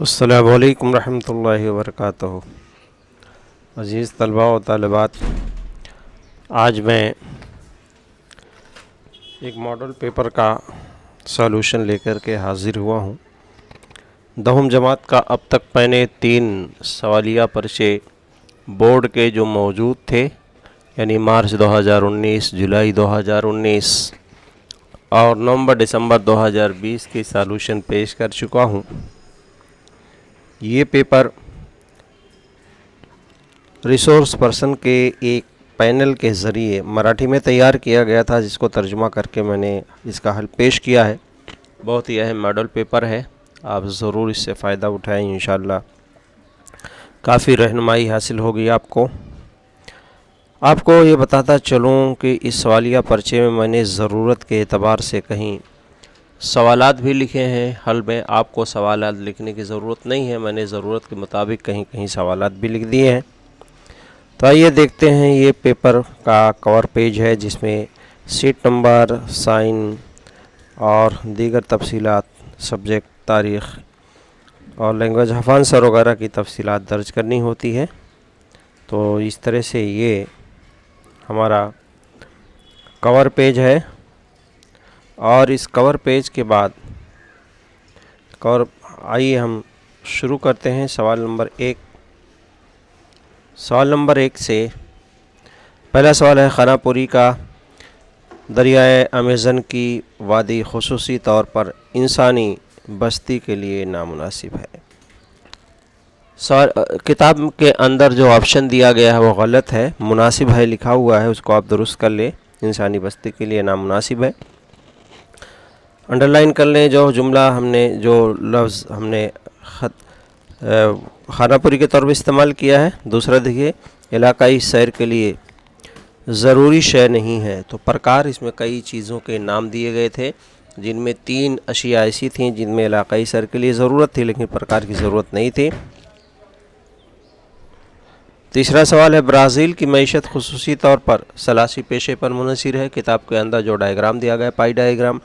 السلام علیکم ورحمۃ اللہ وبرکاتہ۔ عزیز طلباء و طالبات، آج میں ایک ماڈل پیپر کا سالوشن لے کر کے حاضر ہوا ہوں۔ دہم جماعت کا اب تک میں نے 3 سوالیہ پرچے بورڈ کے جو موجود تھے، یعنی مارچ 2019، جولائی 2019 اور نومبر دسمبر 2020 کی سالوشن پیش کر چکا ہوں۔ یہ پیپر ریسورس پرسن کے ایک پینل کے ذریعے مراٹھی میں تیار کیا گیا تھا، جس کو ترجمہ کر کے میں نے اس کا حل پیش کیا ہے۔ بہت ہی اہم ماڈل پیپر ہے، آپ ضرور اس سے فائدہ اٹھائیں، انشاءاللہ کافی رہنمائی حاصل ہوگی آپ کو۔ آپ کو یہ بتاتا چلوں کہ اس سوالیہ پرچے میں میں نے ضرورت کے اعتبار سے کہیں سوالات بھی لکھے ہیں۔ حل میں آپ کو سوالات لکھنے کی ضرورت نہیں ہے، میں نے ضرورت کے مطابق کہیں کہیں سوالات بھی لکھ دیے ہیں۔ تو آئیے دیکھتے ہیں، یہ پیپر کا کور پیج ہے جس میں سیٹ نمبر، سائن اور دیگر تفصیلات، سبجیکٹ، تاریخ اور لینگویج حفاظت وغیرہ کی تفصیلات درج کرنی ہوتی ہے۔ تو اس طرح سے یہ ہمارا کور پیج ہے، اور اس کور پیج کے بعد آئیے ہم شروع کرتے ہیں سوال نمبر 1۔ سوال نمبر 1 سے پہلا سوال ہے، خانہ پوری کا دریائے امیزن کی وادی خصوصی طور پر انسانی بستی کے لیے نامناسب ہے۔ کتاب کے اندر جو آپشن دیا گیا ہے وہ غلط ہے، مناسب ہے لکھا ہوا ہے، اس کو آپ درست کر لیں۔ انسانی بستی کے لیے نامناسب ہے، انڈر لائن کر لیں جو جملہ جو لفظ ہم نے خانہ پوری کے طور پر استعمال کیا ہے۔ دوسرا دیکھیے، علاقائی سیر کے لیے ضروری شے نہیں ہے، تو پرکار اس میں کئی چیزوں کے نام دیے گئے تھے، جن میں 3 اشیاء ایسی تھیں جن میں علاقائی سیر کے لیے ضرورت تھی لیکن پرکار کی ضرورت نہیں تھی۔ تیسرا سوال ہے، برازیل کی معیشت خصوصی طور پر سلاسی پیشے پر منحصر ہے۔ کتاب کے اندر جو ڈائیگرام دیا گیا ہے، پائی ڈائیگرام،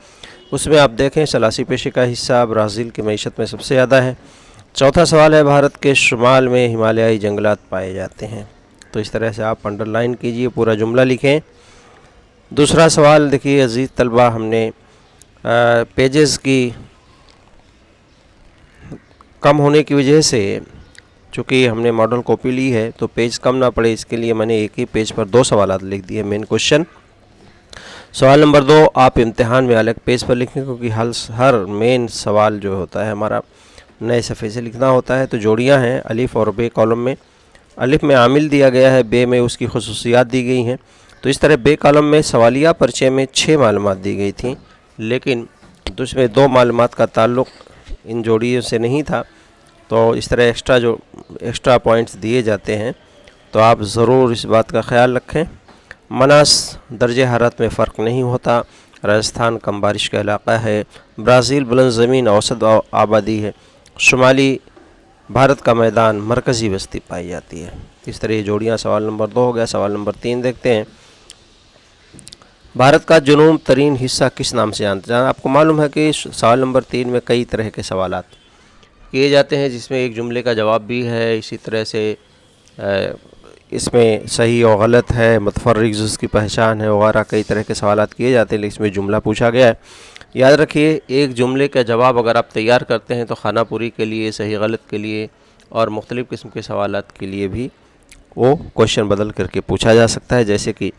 اس میں آپ دیکھیں سلاسی پیشے کا حصہ برازیل کی معیشت میں سب سے زیادہ ہے۔ چوتھا سوال ہے، بھارت کے شمال میں ہمالیائی جنگلات پائے جاتے ہیں۔ تو اس طرح سے آپ انڈر لائن کیجئے، پورا جملہ لکھیں۔ دوسرا سوال دیکھیے عزیز طلبہ، ہم نے پیجز کی کم ہونے کی وجہ سے، چونکہ ہم نے ماڈل کاپی لی ہے تو پیج کم نہ پڑے، اس کے لیے میں نے ایک ہی پیج پر 2 سوالات لکھ دیے۔ مین کوشچن سوال نمبر 2 آپ امتحان میں الگ پیج پر لکھیں، کیونکہ ہر مین سوال جو ہوتا ہے ہمارا نئے صفحے سے لکھنا ہوتا ہے۔ تو جوڑیاں ہیں الف اور بے کالم میں، الف میں عامل دیا گیا ہے، بے میں اس کی خصوصیات دی گئی ہیں۔ تو اس طرح بے کالم میں سوالیہ پرچے میں 6 معلومات دی گئی تھیں، لیکن اس میں 2 معلومات کا تعلق ان جوڑیوں سے نہیں تھا، تو اس طرح ایکسٹرا پوائنٹس دیے جاتے ہیں۔ تو آپ ضرور اس بات کا خیال رکھیں۔ مناس درجہ حرارت میں فرق نہیں ہوتا، راجستھان کم بارش کا علاقہ ہے، برازیل بلند زمین اوسط آبادی ہے، شمالی بھارت کا میدان مرکزی بستی پائی جاتی ہے۔ اس طرح یہ جوڑیاں سوال نمبر 2 ہو گیا۔ سوال نمبر 3 دیکھتے ہیں، بھارت کا جنوب ترین حصہ کس نام سے جانتے ہیں؟ آپ کو معلوم ہے کہ سوال نمبر 3 میں کئی طرح کے سوالات کیے جاتے ہیں، جس میں ایک جملے کا جواب بھی ہے، اسی طرح سے اس میں صحیح اور غلط ہے، متفرق جز کی پہچان ہے وغیرہ، کئی طرح کے سوالات کیے جاتے ہیں، لیکن اس میں جملہ پوچھا گیا ہے۔ یاد رکھیے، ایک جملے کا جواب اگر آپ تیار کرتے ہیں تو خانہ پوری کے لیے، صحیح غلط کے لیے اور مختلف قسم کے سوالات کے لیے بھی وہ کوشچن بدل کر کے پوچھا جا سکتا ہے، جیسے کہ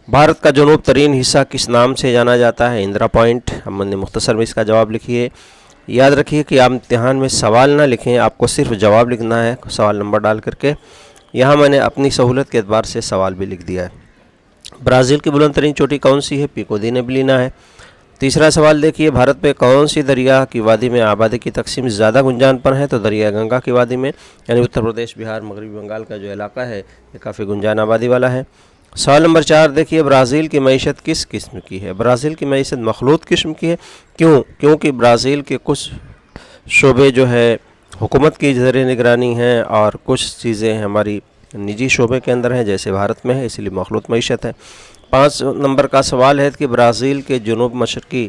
بھارت کا جنوب ترین حصہ کس نام سے جانا جاتا ہے؟ اندرا پوائنٹ۔ ہم نے مختصر میں اس کا جواب لکھیے۔ یاد رکھیے کہ آپ امتحان میں سوال نہ لکھیں، آپ کو صرف جواب لکھنا ہے سوال نمبر ڈال کر کے۔ یہاں میں نے اپنی سہولت کے اعتبار سے سوال بھی لکھ دیا ہے۔ برازیل کی بلند ترین چوٹی کون سی ہے؟ پیکو دی نیبلینا ہے۔ تیسرا سوال دیکھیے، بھارت میں کون سی دریا کی وادی میں آبادی کی تقسیم زیادہ گنجان پر ہے؟ تو دریا گنگا کی وادی میں، یعنی اتر پردیش، بہار، مغربی بنگال کا جو علاقہ ہے یہ کافی گنجان آبادی والا ہے۔ سوال نمبر 4 دیکھیے، برازیل کی معیشت کس قسم کی ہے؟ برازیل کی معیشت مخلوط قسم کی ہے۔ کیونکہ برازیل کے کچھ شعبے جو ہے حکومت کی زیر نگرانی ہیں اور کچھ چیزیں ہماری نجی شعبے کے اندر ہیں، جیسے بھارت میں ہے، اس لیے مخلوط معیشت ہے۔ 5 نمبر کا سوال ہے کہ برازیل کے جنوب مشرقی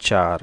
4।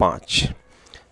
5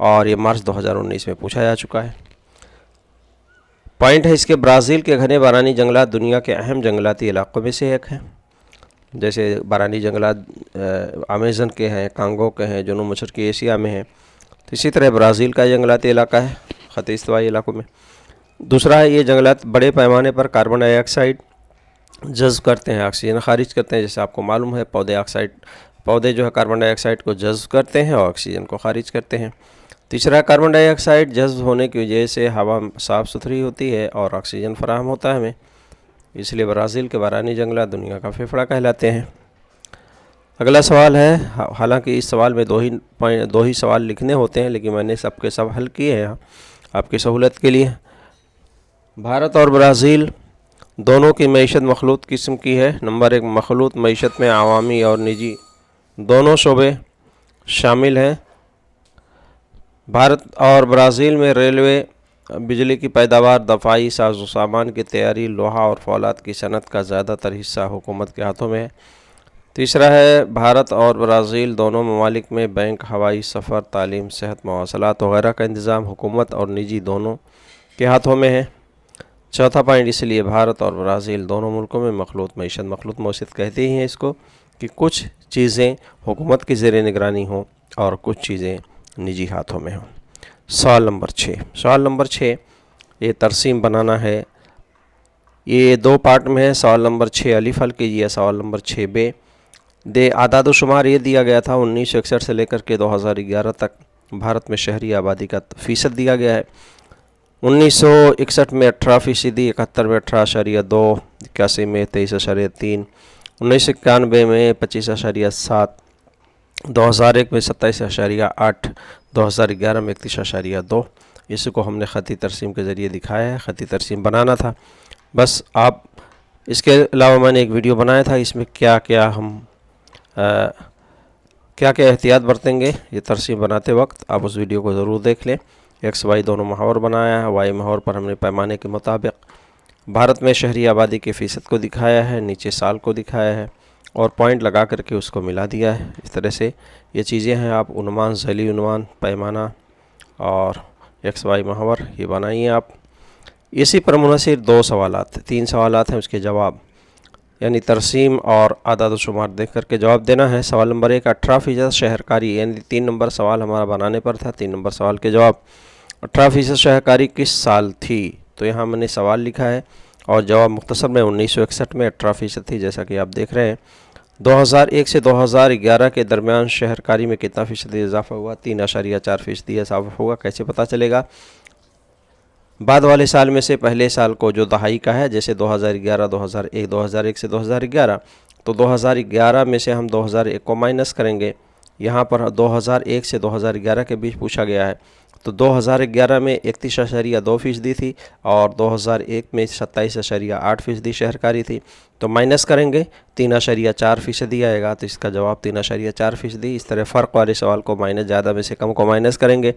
اور یہ مارچ 2019 میں پوچھا جا چکا ہے۔ پوائنٹ ہے اس کے، برازیل کے گھنے بارانی جنگلات دنیا کے اہم جنگلاتی علاقوں میں سے ایک ہیں۔ جیسے بارانی جنگلات امیزن کے ہیں، کانگو کے ہیں، جنوب مشرقی ایشیا میں ہیں، تو اسی طرح برازیل کا جنگلاتی علاقہ ہے خطِ استوائی علاقوں میں۔ دوسرا ہے، یہ جنگلات بڑے پیمانے پر کاربن ڈائی آکسائڈ جذب کرتے ہیں، آکسیجن خارج کرتے ہیں۔ جیسے آپ کو معلوم ہے پودے جو ہے کاربن ڈائی آکسائڈ کو جذب کرتے ہیں اور آکسیجن کو خارج کرتے ہیں۔ تیسرا، کاربن ڈائی آکسائڈ جذب ہونے کی وجہ سے ہوا صاف ستھری ہوتی ہے اور آکسیجن فراہم ہوتا ہے ہمیں، اس لیے برازیل کے بارانی جنگلات دنیا کا پھیپھڑا کہلاتے ہیں۔ اگلا سوال ہے، حالانکہ اس سوال میں دو ہی سوال لکھنے ہوتے ہیں، لیکن میں نے سب کے سب حل کیے ہیں آپ کی سہولت کے لیے۔ بھارت اور برازیل دونوں کی معیشت مخلوط قسم کی ہے۔ نمبر 1، مخلوط معیشت میں عوامی اور نجی دونوں شعبے شامل ہیں۔ بھارت اور برازیل میں ریلوے، بجلی کی پیداوار، دفاعی ساز و سامان کی تیاری، لوہا اور فولاد کی صنعت کا زیادہ تر حصہ حکومت کے ہاتھوں میں ہے۔ تیسرا ہے، بھارت اور برازیل دونوں ممالک میں بینک، ہوائی سفر، تعلیم، صحت، مواصلات وغیرہ کا انتظام حکومت اور نجی دونوں کے ہاتھوں میں ہے۔ چوتھا پوائنٹ، اس لیے بھارت اور برازیل دونوں ملکوں میں مخلوط معیشت کہتے ہی ہیں اس کو، کہ کچھ چیزیں حکومت کی زیر نگرانی ہوں اور کچھ چیزیں نجی ہاتھوں میں ہوں۔ سوال نمبر 6، یہ ترسیم بنانا ہے، یہ 2 پارٹ میں ہے۔ سوال نمبر 6 الف حل کیجیے، سوال نمبر 6 بے اعداد و شمار یہ دیا گیا تھا 1961 سے لے کر کے 2011 تک بھارت میں شہری آبادی کا فیصد دیا گیا ہے۔ 1961 میں 18%، 71 میں 18.2، 81 میں 23.3، 1991 میں 25.7، 2001 میں 27.8، 2011 میں 31.2۔ اس کو ہم نے خطی ترسیم کے ذریعے دکھایا ہے، خطی ترسیم بنانا تھا بس۔ آپ اس کے علاوہ میں نے ایک ویڈیو بنایا تھا، اس میں کیا کیا احتیاط برتیں گے یہ ترسیم بناتے وقت، آپ اس ویڈیو کو ضرور دیکھ لیں۔ ایکس وائی دونوں محور بنایا ہے، وائی محور پر ہم نے پیمانے کے مطابق بھارت میں شہری آبادی کے فیصد کو دکھایا ہے، نیچے سال کو دکھایا ہے اور پوائنٹ لگا کر کے اس کو ملا دیا ہے۔ اس طرح سے یہ چیزیں ہیں، آپ عنوان، ذیلی عنوان، پیمانہ اور ایکس وائی محور یہ بنائیے آپ۔ اسی پر منحصر 3 سوالات ہیں، اس کے جواب، یعنی ترسیم اور اعداد و شمار دیکھ کر کے جواب دینا ہے۔ سوال نمبر 1، 18% شہرکاری، یعنی 3 نمبر سوال ہمارا بنانے پر تھا، 3 نمبر سوال کے جواب۔ 18% شہرکاری کس سال تھی؟ تو یہاں میں نے سوال لکھا ہے اور جواب مختصر میں 1961 میں 18% تھی، جیسا کہ آپ دیکھ رہے ہیں۔ 2001 سے 2011 کے درمیان شہرکاری میں کتنا فیصد اضافہ ہوا؟ 3.4% اضافہ ہوا۔ کیسے پتہ چلے گا؟ بعد والے سال میں سے پہلے سال کو جو دہائی کا ہے، جیسے 2011، 2001 سے 2011، تو 2011 میں سے ہم 2001 کو مائنس کریں گے۔ یہاں پر 2001 سے 2011 کے بیچ پوچھا گیا ہے، تو 2011 میں 31.2% تھی اور 2001 میں 27.8% شہرکاری تھی، تو مائنس کریں گے 3.4% آئے گا، تو اس کا جواب 3.4%۔ اس طرح فرق والے سوال کو زیادہ میں سے کم کو مائنس کریں گے۔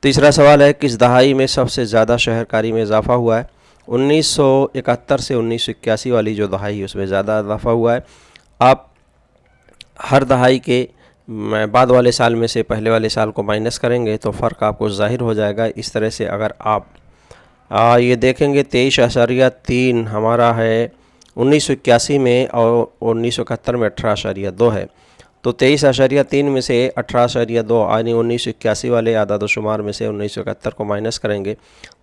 تیسرا سوال ہے، کس دہائی میں سب سے زیادہ شہرکاری میں اضافہ ہوا ہے؟ 1971 سے 1981 والی جو دہائی اس میں زیادہ اضافہ ہوا ہے۔ آپ ہر دہائی کے بعد والے سال میں سے پہلے والے سال کو مائنس کریں گے تو فرق آپ کو ظاہر ہو جائے گا۔ اس طرح سے اگر آپ یہ دیکھیں گے 23.3 ہمارا ہے 1981 میں اور 1971 میں 18.2 ہے، تو 23.3 میں سے 18.2 یعنی 1981 والے اعداد و شمار میں سے 1971 کو مائنس کریں گے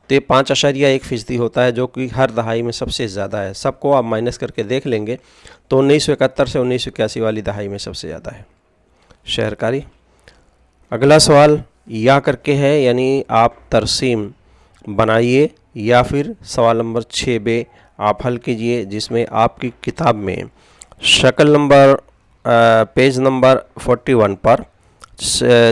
تو یہ 5.1% ہوتا ہے، جو کہ ہر دہائی میں سب سے زیادہ ہے۔ سب کو آپ مائنس کر کے دیکھ لیں گے تو 1971 سے 1981 والی دہائی میں سب سے زیادہ ہے شہرکاری۔ اگلا سوال یا کر کے ہے، یعنی آپ ترسیم بنائیے یا پھر سوال نمبر 6 بے آپ حل کیجئے، جس میں آپ کی کتاب میں شکل نمبر پیج نمبر 41 پر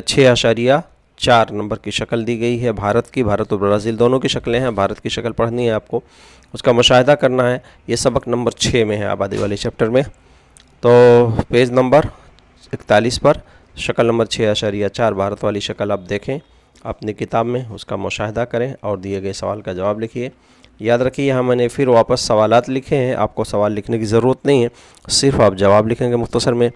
6.4 نمبر کی شکل دی گئی ہے بھارت اور برازیل دونوں کی شکلیں ہیں۔ بھارت کی شکل پڑھنی ہے آپ کو، اس کا مشاہدہ کرنا ہے۔ یہ سبق نمبر 6 میں ہے آبادی والے چیپٹر میں، تو پیج نمبر 41 پر شکل نمبر 6.4 بھارت والی شکل آپ دیکھیں اپنی کتاب میں، اس کا مشاہدہ کریں اور دیے گئے سوال کا جواب لکھیے۔ یاد رکھیے یہاں میں نے پھر واپس سوالات لکھے ہیں، آپ کو سوال لکھنے کی ضرورت نہیں ہے، صرف آپ جواب لکھیں گے مختصر میں۔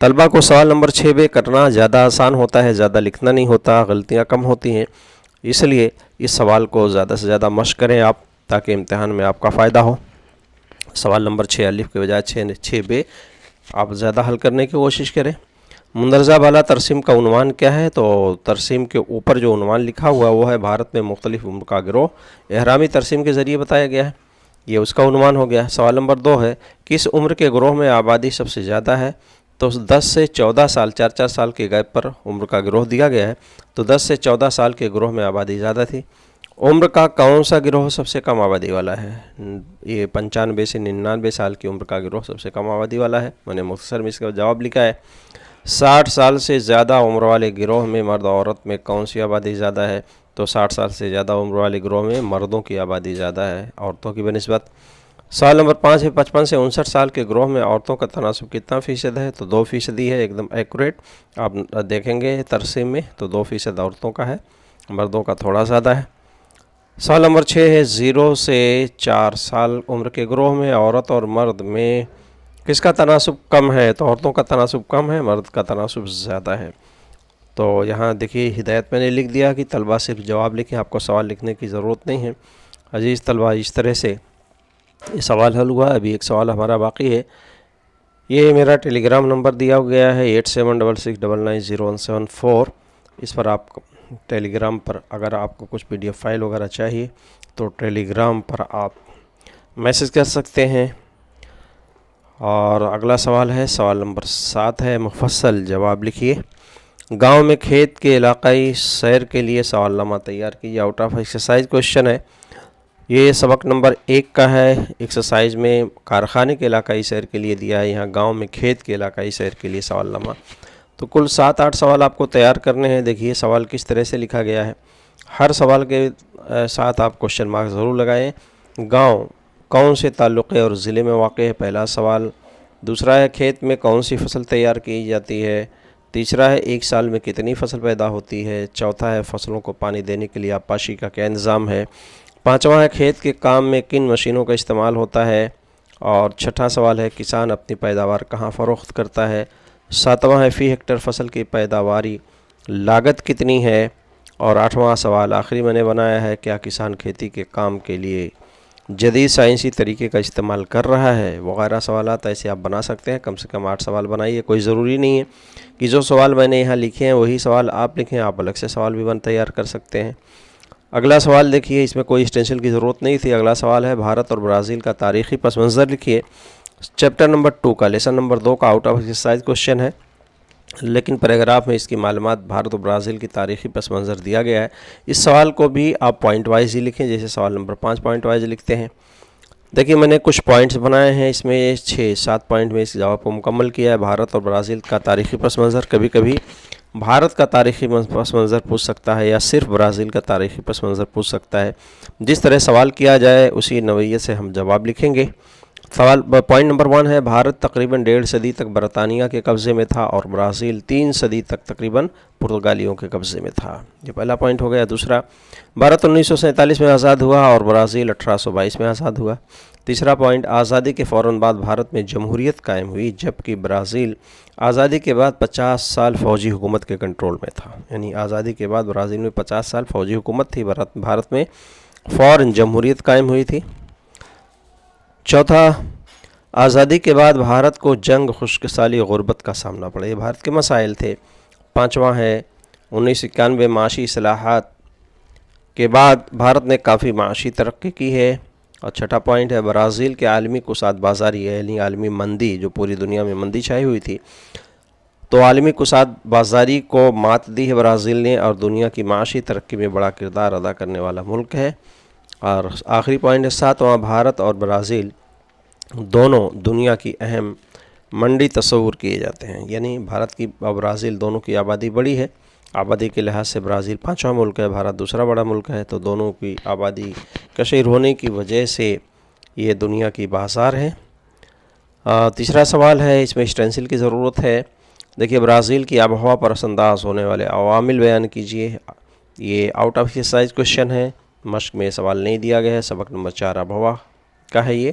طلبہ کو سوال نمبر 6B کرنا زیادہ آسان ہوتا ہے، زیادہ لکھنا نہیں ہوتا، غلطیاں کم ہوتی ہیں، اس لیے اس سوال کو زیادہ سے زیادہ مشق کریں آپ، تاکہ امتحان میں آپ کا فائدہ ہو۔ سوال نمبر 6 الف کے بجائے 6B آپ زیادہ حل کرنے کی کوشش کریں۔ مندرجہ بالا ترسیم کا عنوان کیا ہے؟ تو ترسیم کے اوپر جو عنوان لکھا ہوا وہ ہے بھارت میں مختلف عمر کا گروہ احرامی ترسیم کے ذریعے بتایا گیا ہے، یہ اس کا عنوان ہو گیا۔ سوال نمبر 2 ہے کس عمر کے گروہ میں آبادی سب سے زیادہ ہے؟ تو 10 سے 14 سال، 4 سال کے گیپ پر عمر کا گروہ دیا گیا ہے، تو 10 سے 14 سال کے گروہ میں آبادی زیادہ تھی۔ عمر کا کون سا گروہ سب سے کم آبادی والا ہے؟ یہ 95 سے 99 سال کی عمر کا گروہ سب سے کم آبادی والا ہے، میں نے مختصر میں اس کا جواب لکھا ہے۔ 60 سال سے زیادہ عمر والے گروہ میں مرد اور عورت میں کون سی آبادی زیادہ ہے؟ تو 60 سال سے زیادہ عمر والے گروہ میں مردوں کی آبادی زیادہ ہے عورتوں کی بنسبت۔ سوال نمبر 5 ہے 55 سے 59 سال کے گروہ میں عورتوں کا تناسب کتنا فیصد ہے؟ تو 2% ہے، ایک دم ایکوریٹ۔ آپ دیکھیں گے ترسیم میں تو 2% عورتوں کا ہے، مردوں کا تھوڑا زیادہ ہے۔ سوال نمبر 6 ہے 0 سے 4 سال عمر کے گروہ میں عورت اور مرد میں کس کا تناسب کم ہے؟ تو عورتوں کا تناسب کم ہے، مرد کا تناسب زیادہ ہے۔ تو یہاں دیکھیے ہدایت میں نے لکھ دیا کہ طلبہ صرف جواب لکھیں، آپ کو سوال لکھنے کی ضرورت نہیں ہے۔ عزیز طلبہ، اس طرح سے یہ سوال حل ہوا۔ ابھی ایک سوال ہمارا باقی ہے، یہ میرا ٹیلی گرام نمبر دیا گیا ہے 8766990174، اس پر آپ ٹیلی گرام پر اگر آپ کو کچھ PDF فائل وغیرہ چاہیے تو ٹیلی گرام پر آپ میسج کر سکتے ہیں۔ اور اگلا سوال ہے سوال نمبر 7 ہے، مفصل جواب لکھیے۔ گاؤں میں کھیت کے علاقائی سیر کے لیے سوال نامہ تیار کیجیے، آؤٹ آف ایکسرسائز کوشچن ہے، یہ سبق نمبر 1 کا ہے۔ ایکسرسائز میں کارخانے کے علاقائی سیر کے لیے دیا ہے، یہاں گاؤں میں کھیت کے علاقائی سیر کے لیے سوال نامہ، تو کل 7-8 سوال آپ کو تیار کرنے ہیں۔ دیکھیے سوال کس طرح سے لکھا گیا ہے، ہر سوال کے ساتھ آپ کوشچن مارک ضرور لگائیں۔ گاؤں کون سے تعلقے اور ضلع میں واقع ہے؟ پہلا سوال۔ دوسرا ہے کھیت میں کون سی فصل تیار کی جاتی ہے؟ تیسرا ہے ایک سال میں کتنی فصل پیدا ہوتی ہے؟ چوتھا ہے فصلوں کو پانی دینے کے لیے آبپاشی کا کیا انتظام ہے؟ پانچواں ہے کھیت کے کام میں کن مشینوں کا استعمال ہوتا ہے؟ اور چھٹا سوال ہے کسان اپنی پیداوار کہاں فروخت کرتا ہے؟ ساتواں ہے فی ہیکٹر فصل کی پیداواری لاگت کتنی ہے؟ اور آٹھواں سوال آخری میں نے بنایا ہے، کیا کسان کھیتی کے کام کے لیے جدید سائنسی طریقے کا استعمال کر رہا ہے؟ وغیرہ سوالات ایسے آپ بنا سکتے ہیں، کم سے کم 8 سوال بنائیے، کوئی ضروری نہیں ہے کہ جو سوال میں نے یہاں لکھے ہیں وہی سوال آپ لکھیں، آپ الگ سے سوال بھی تیار کر سکتے ہیں۔ اگلا سوال دیکھیے، اس میں کوئی اسٹینشن کی ضرورت نہیں تھی۔ اگلا سوال ہے بھارت اور برازیل کا تاریخی پس منظر لکھیے، چیپٹر نمبر 2 کا، لیسن نمبر 2 کا آؤٹ آف ایکسرسائز کوشچن ہے، لیکن پیراگراف میں اس کی معلومات بھارت اور برازیل کی تاریخی پس منظر دیا گیا ہے۔ اس سوال کو بھی آپ پوائنٹ وائز ہی لکھیں، جیسے سوال نمبر 5 پوائنٹ وائز لکھتے ہیں۔ دیکھیے میں نے کچھ پوائنٹس بنائے ہیں، اس میں 6-7 پوائنٹ میں اس جواب کو مکمل کیا ہے۔ بھارت اور برازیل کا تاریخی پس منظر، کبھی کبھی بھارت کا تاریخی پس منظر پوچھ سکتا ہے یا صرف برازیل کا تاریخی پس منظر پوچھ سکتا ہے، جس طرح سوال کیا جائے اسی نوعیت سے ہم جواب لکھیں گے۔ سوال پوائنٹ نمبر 1 ہے بھارت تقریباً 1.5 صدی تک برطانیہ کے قبضے میں تھا اور برازیل 3 صدی تک تقریباً پرتگالیوں کے قبضے میں تھا، یہ پہلا پوائنٹ ہو گیا۔ دوسرا، بھارت 1947 میں آزاد ہوا اور برازیل 1822 میں آزاد ہوا۔ تیسرا پوائنٹ، آزادی کے فوراً بعد بھارت میں جمہوریت قائم ہوئی، جبکہ برازیل آزادی کے بعد 50 سال فوجی حکومت کے کنٹرول میں تھا، یعنی آزادی کے بعد برازیل میں 50 سال فوجی حکومت تھی، بھارت میں فوراً جمہوریت قائم ہوئی تھی۔ چوتھا، آزادی کے بعد بھارت کو جنگ، خشک سالی، غربت کا سامنا پڑا، یہ بھارت کے مسائل تھے۔ پانچواں ہے 1991 معاشی اصلاحات کے بعد بھارت نے کافی معاشی ترقی کی ہے۔ اور چھٹا پوائنٹ ہے برازیل کے عالمی کساد بازاری، یعنی عالمی مندی، جو پوری دنیا میں مندی چھائی ہوئی تھی، تو عالمی کساد بازاری کو مات دی ہے برازیل نے، اور دنیا کی معاشی ترقی میں بڑا کردار ادا کرنے والا ملک ہے۔ اور آخری پوائنٹ ہے 7واں، بھارت اور برازیل دونوں دنیا کی اہم منڈی تصور کیے جاتے ہیں، یعنی بھارت کی اور برازیل دونوں کی آبادی بڑی ہے، آبادی کے لحاظ سے برازیل 5واں ملک ہے، بھارت دوسرا بڑا ملک ہے، تو دونوں کی آبادی کثیر ہونے کی وجہ سے یہ دنیا کی بازار ہے۔ تیسرا سوال ہے، اس میں اسٹینسل کی ضرورت ہے۔ دیکھیے برازیل کی آب و ہوا پر اثر انداز ہونے والے عوامل بیان کیجیے، یہ آؤٹ آف ایکسرسائز کوشچن ہے، مشق میں سوال نہیں دیا گیا ہے، سبق نمبر 4 آب و ہوا کا ہے یہ۔